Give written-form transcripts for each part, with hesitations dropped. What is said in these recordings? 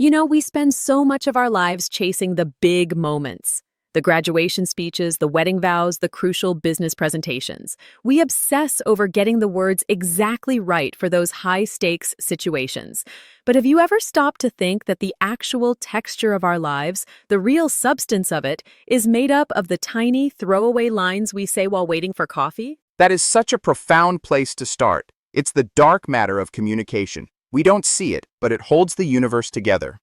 We spend so much of our lives chasing the big moments. The graduation speeches, the wedding vows, the crucial business presentations. We obsess over getting the words exactly right for those high-stakes situations. But have you ever stopped to think that the actual texture of our lives, the real substance of it, is made up of the tiny, throwaway lines we say while waiting for coffee? That is such a profound place to start. It's the dark matter of communication. We don't see it, but it holds the universe together.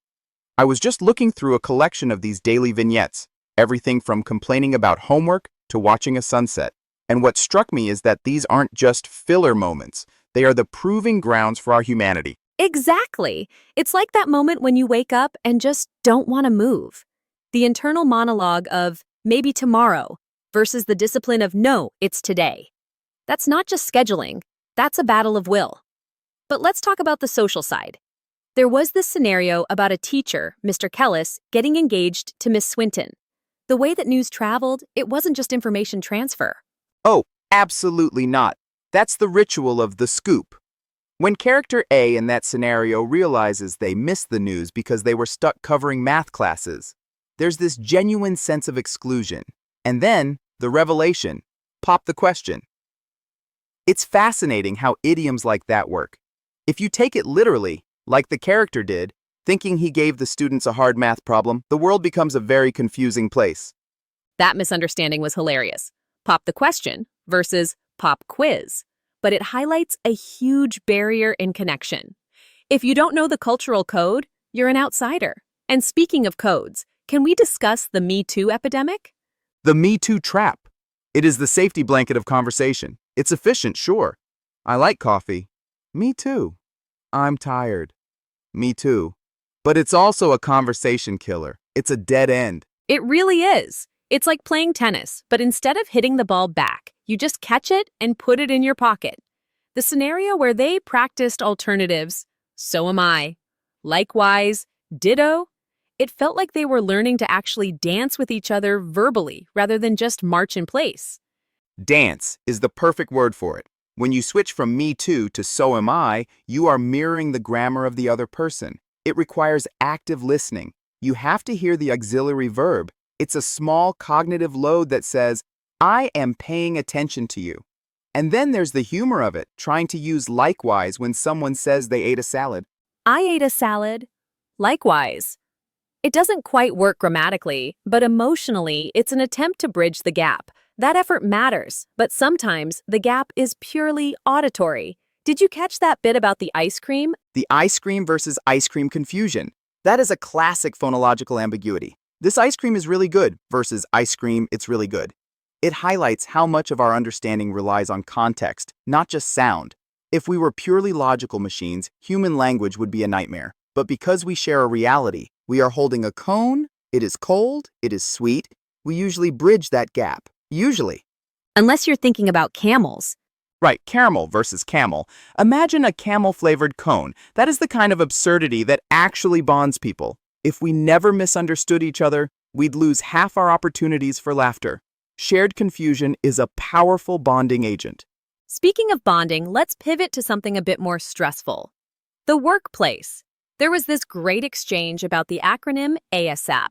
I was just looking through a collection of these daily vignettes, everything from complaining about homework to watching a sunset. And what struck me is that these aren't just filler moments. They are the proving grounds for our humanity. Exactly. It's like that moment when you wake up and just don't want to move. The internal monologue of maybe tomorrow versus the discipline of no, it's today. That's not just scheduling, that's a battle of will. But let's talk about the social side. There was this scenario about a teacher, Mr. Kellis, getting engaged to Miss Swinton. The way that news traveled, it wasn't just information transfer. Oh, absolutely not. That's the ritual of the scoop. When character A in that scenario realizes they missed the news because they were stuck covering math classes, there's this genuine sense of exclusion. And then, the revelation. Pop the question. It's fascinating how idioms like that work. If you take it literally, like the character did, thinking he gave the students a hard math problem, the world becomes a very confusing place. That misunderstanding was hilarious. Pop the question versus pop quiz. But it highlights a huge barrier in connection. If you don't know the cultural code, you're an outsider. And speaking of codes, can we discuss the Me Too epidemic? The Me Too trap. It is the safety blanket of conversation. It's efficient, sure. I like coffee. Me too. I'm tired. Me too. But it's also a conversation killer. It's a dead end. It really is. It's like playing tennis, but instead of hitting the ball back, you just catch it and put it in your pocket. The scenario where they practiced alternatives, so am I. Likewise, ditto. It felt like they were learning to actually dance with each other verbally rather than just march in place. Dance is the perfect word for it. When you switch from me too to so am I, you are mirroring the grammar of the other person. It requires active listening. You have to hear the auxiliary verb. It's a small cognitive load that says, I am paying attention to you. And then there's the humor of it, trying to use likewise when someone says they ate a salad. I ate a salad. Likewise. It doesn't quite work grammatically, but emotionally, it's an attempt to bridge the gap. That effort matters, but sometimes the gap is purely auditory. Did you catch that bit about the ice cream? The ice cream versus ice cream confusion. That is a classic phonological ambiguity. This ice cream is really good versus ice cream, it's really good. It highlights how much of our understanding relies on context, not just sound. If we were purely logical machines, human language would be a nightmare. But because we share a reality, we are holding a cone, it is cold, it is sweet, we usually bridge that gap. Usually. Unless you're thinking about camels. Right, caramel versus camel. Imagine a camel-flavored cone. That is the kind of absurdity that actually bonds people. If we never misunderstood each other, we'd lose half our opportunities for laughter. Shared confusion is a powerful bonding agent. Speaking of bonding, let's pivot to something a bit more stressful. The workplace. There was this great exchange about the acronym ASAP.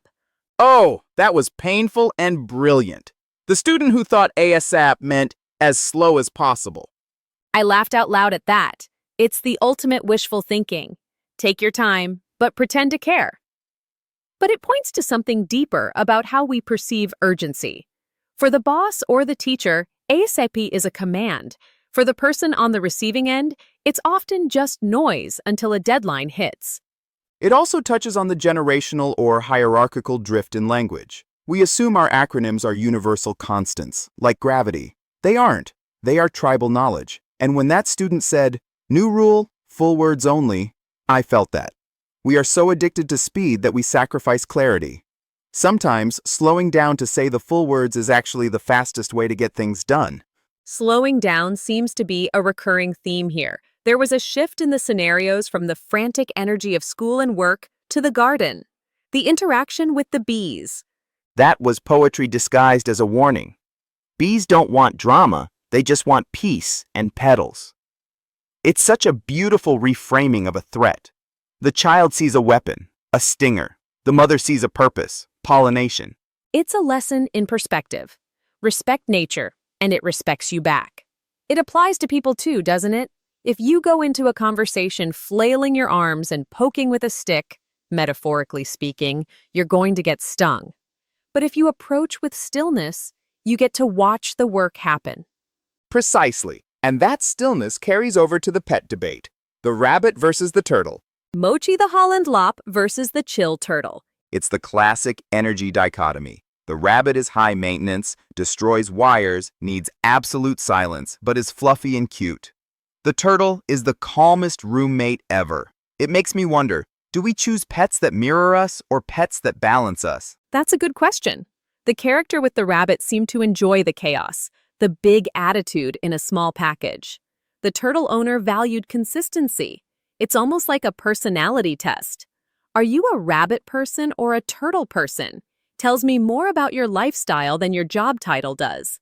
Oh, that was painful and brilliant. The student who thought ASAP meant as slow as possible. I laughed out loud at that. It's the ultimate wishful thinking. Take your time, but pretend to care. But it points to something deeper about how we perceive urgency. For the boss or the teacher, ASAP is a command. For the person on the receiving end, it's often just noise until a deadline hits. It also touches on the generational or hierarchical drift in language. We assume our acronyms are universal constants, like gravity. They aren't. They are tribal knowledge. And when that student said, new rule, full words only, I felt that. We are so addicted to speed that we sacrifice clarity. Sometimes, slowing down to say the full words is actually the fastest way to get things done. Slowing down seems to be a recurring theme here. There was a shift in the scenarios from the frantic energy of school and work to the garden. The interaction with the bees. That was poetry disguised as a warning. Bees don't want drama, they just want peace and petals. It's such a beautiful reframing of a threat. The child sees a weapon, A stinger. The mother sees a purpose, pollination. It's a lesson in perspective. Respect nature, and it respects you back. It applies to people too, doesn't it? If you go into a conversation flailing your arms and poking with a stick, metaphorically speaking, you're going to get stung. But if you approach with stillness, you get to watch the work happen. Precisely. And that stillness carries over to the pet debate. The rabbit versus the turtle. Mochi the Holland Lop versus the chill turtle. It's the classic energy dichotomy. The rabbit is high maintenance, destroys wires, needs absolute silence, but is fluffy and cute. The turtle is the calmest roommate ever. It makes me wonder, do we choose pets that mirror us or pets that balance us? That's a good question. The character with the rabbit seemed to enjoy the chaos, the big attitude in a small package. The turtle owner valued consistency. It's almost like a personality test. Are you a rabbit person or a turtle person? Tells me more about your lifestyle than your job title does.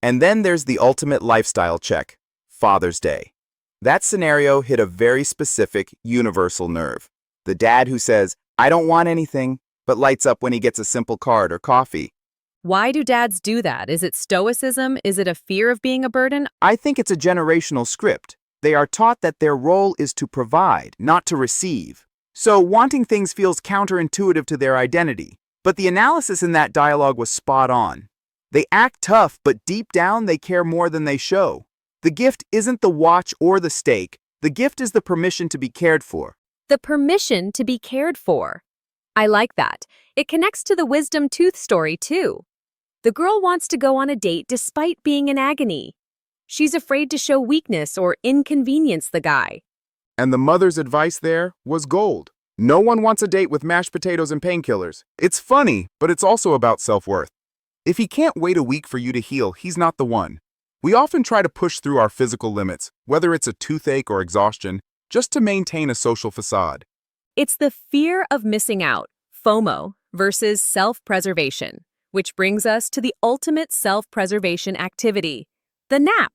And then there's the ultimate lifestyle check, Father's Day. That scenario hit a very specific, universal nerve. The dad who says, "I don't want anything," but lights up when he gets a simple card or coffee. Why do dads do that? Is it stoicism? Is it a fear of being a burden? I think it's a generational script. They are taught that their role is to provide, not to receive. So wanting things feels counterintuitive to their identity. But the analysis in that dialogue was spot on. They act tough, but deep down they care more than they show. The gift isn't the watch or the steak. The gift is the permission to be cared for. The permission to be cared for. I like that. It connects to the wisdom tooth story, too. The girl wants to go on a date despite being in agony. She's afraid to show weakness or inconvenience the guy. And the mother's advice there was gold. No one wants a date with mashed potatoes and painkillers. It's funny, but it's also about self-worth. If he can't wait a week for you to heal, he's not the one. We often try to push through our physical limits, whether it's a toothache or exhaustion, just to maintain a social facade. It's the fear of missing out, FOMO, versus self-preservation, which brings us to the ultimate self-preservation activity, the nap.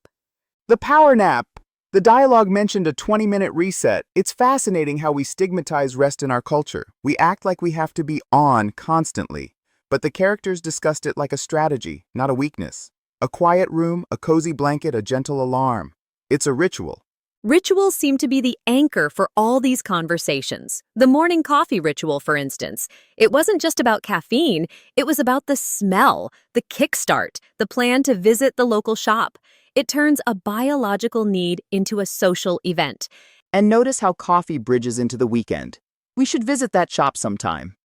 The power nap. The dialogue mentioned a 20-minute reset. It's fascinating how we stigmatize rest in our culture. We act like we have to be on constantly. But the characters discussed it like a strategy, not a weakness. A quiet room, a cozy blanket, a gentle alarm. It's a ritual. Rituals seem to be the anchor for all these conversations. The morning coffee ritual, for instance. It wasn't just about caffeine, it was about the smell, the kickstart, the plan to visit the local shop. It turns a biological need into a social event. And notice how coffee bridges into the weekend. We should visit that shop sometime.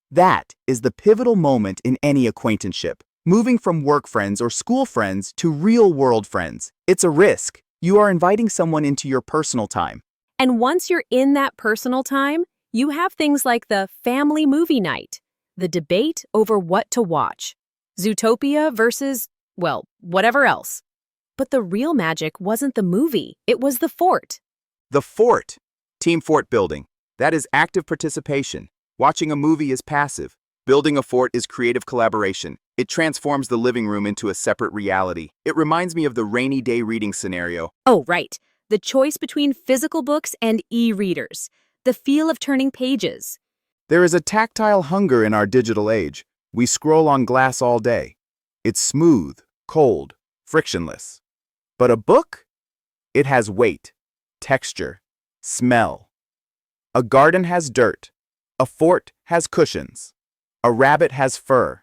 That is the pivotal moment in any acquaintanceship, moving from work friends or school friends to real-world friends. It's a risk. You are inviting someone into your personal time. And once you're in that personal time, you have things like the family movie night, the debate over what to watch, Zootopia versus, well, whatever else. But the real magic wasn't the movie, it was the fort. The fort. Team fort building. That is active participation. Watching a movie is passive. Building a fort is creative collaboration. It transforms the living room into a separate reality. It reminds me of the rainy day reading scenario. Oh, right. The choice between physical books and e-readers. The feel of turning pages. There is a tactile hunger in our digital age. We scroll on glass all day. It's smooth, cold, frictionless. But a book? It has weight, texture, smell. A garden has dirt. A fort has cushions. A rabbit has fur.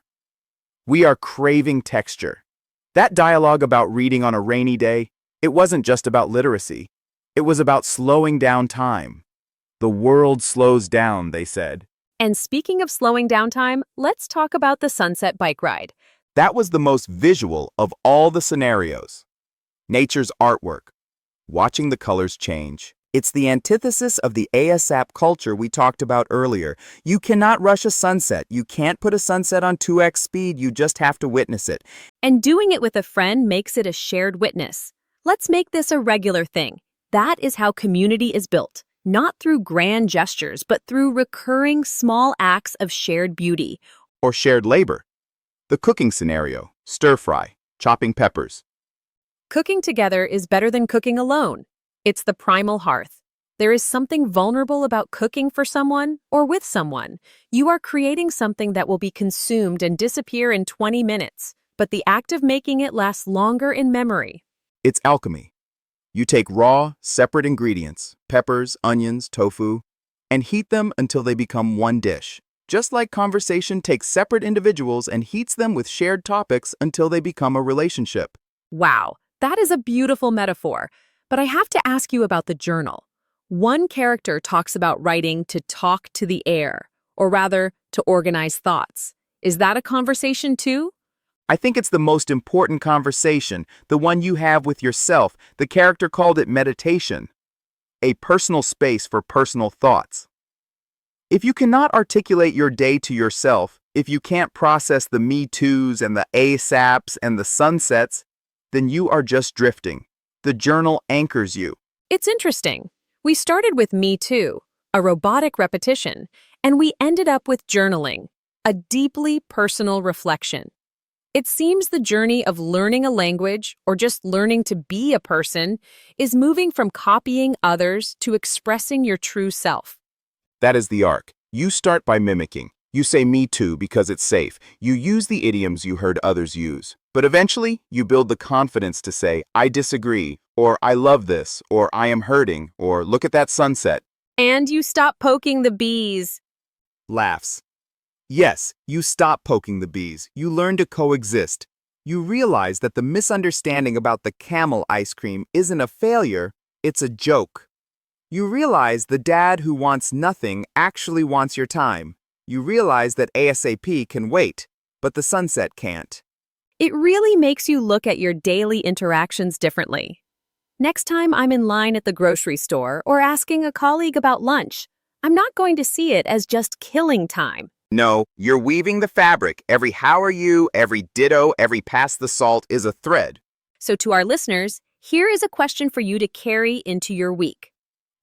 We are craving texture. That dialogue about reading on a rainy day, it wasn't just about literacy. It was about slowing down time. The world slows down, they said. And speaking of slowing down time, let's talk about the sunset bike ride. That was the most visual of all the scenarios. Nature's artwork. Watching the colors change. It's the antithesis of the ASAP culture we talked about earlier. You cannot rush a sunset. You can't put a sunset on 2x speed. You just have to witness it. And doing it with a friend makes it a shared witness. Let's make this a regular thing. That is how community is built. Not through grand gestures, but through recurring small acts of shared beauty. Or shared labor. The cooking scenario. Stir fry. Chopping peppers. Cooking together is better than cooking alone. It's the primal hearth. There is something vulnerable about cooking for someone or with someone. You are creating something that will be consumed and disappear in 20 minutes, but the act of making it lasts longer in memory. It's alchemy. You take raw, separate ingredients, peppers, onions, tofu, and heat them until they become one dish. Just like conversation takes separate individuals and heats them with shared topics until they become a relationship. Wow, that is a beautiful metaphor. But I have to ask you about the journal. One character talks about writing to talk to the air, or rather, to organize thoughts. Is that a conversation too? I think it's the most important conversation, the one you have with yourself. The character called it meditation, a personal space for personal thoughts. If you cannot articulate your day to yourself, if you can't process the Me Too's and the ASAPs and the sunsets, then you are just drifting. The journal anchors you. It's interesting. We started with Me Too, a robotic repetition, and we ended up with journaling, a deeply personal reflection. It seems the journey of learning a language or just learning to be a person is moving from copying others to expressing your true self. That is the arc. You start by mimicking. You say me too because it's safe. You use the idioms you heard others use. But eventually, you build the confidence to say, I disagree, or I love this, or I am hurting, or look at that sunset. And you stop poking the bees. Laughs. Yes, you stop poking the bees. You learn to coexist. You realize that the misunderstanding about the camel ice cream isn't a failure, it's a joke. You realize the dad who wants nothing actually wants your time. You realize that ASAP can wait, but the sunset can't. It really makes you look at your daily interactions differently. Next time I'm in line at the grocery store or asking a colleague about lunch, I'm not going to see it as just killing time. No, you're weaving the fabric. Every how are you, every ditto, every pass the salt is a thread. So to our listeners, here is a question for you to carry into your week.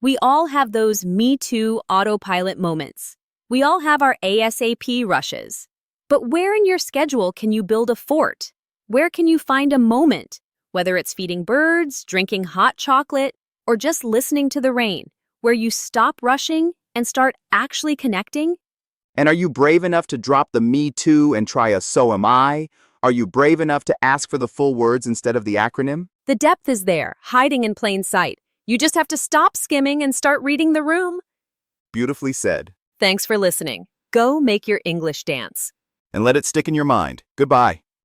We all have those Me Too autopilot moments. We all have our ASAP rushes. But where in your schedule can you build a fort? Where can you find a moment? Whether it's feeding birds, drinking hot chocolate, or just listening to the rain, where you stop rushing and start actually connecting? And are you brave enough to drop the me too and try a so am I? Are you brave enough to ask for the full words instead of the acronym? The depth is there, hiding in plain sight. You just have to stop skimming and start reading the room. Beautifully said. Thanks for listening. Go make your English dance. And let it stick in your mind. Goodbye.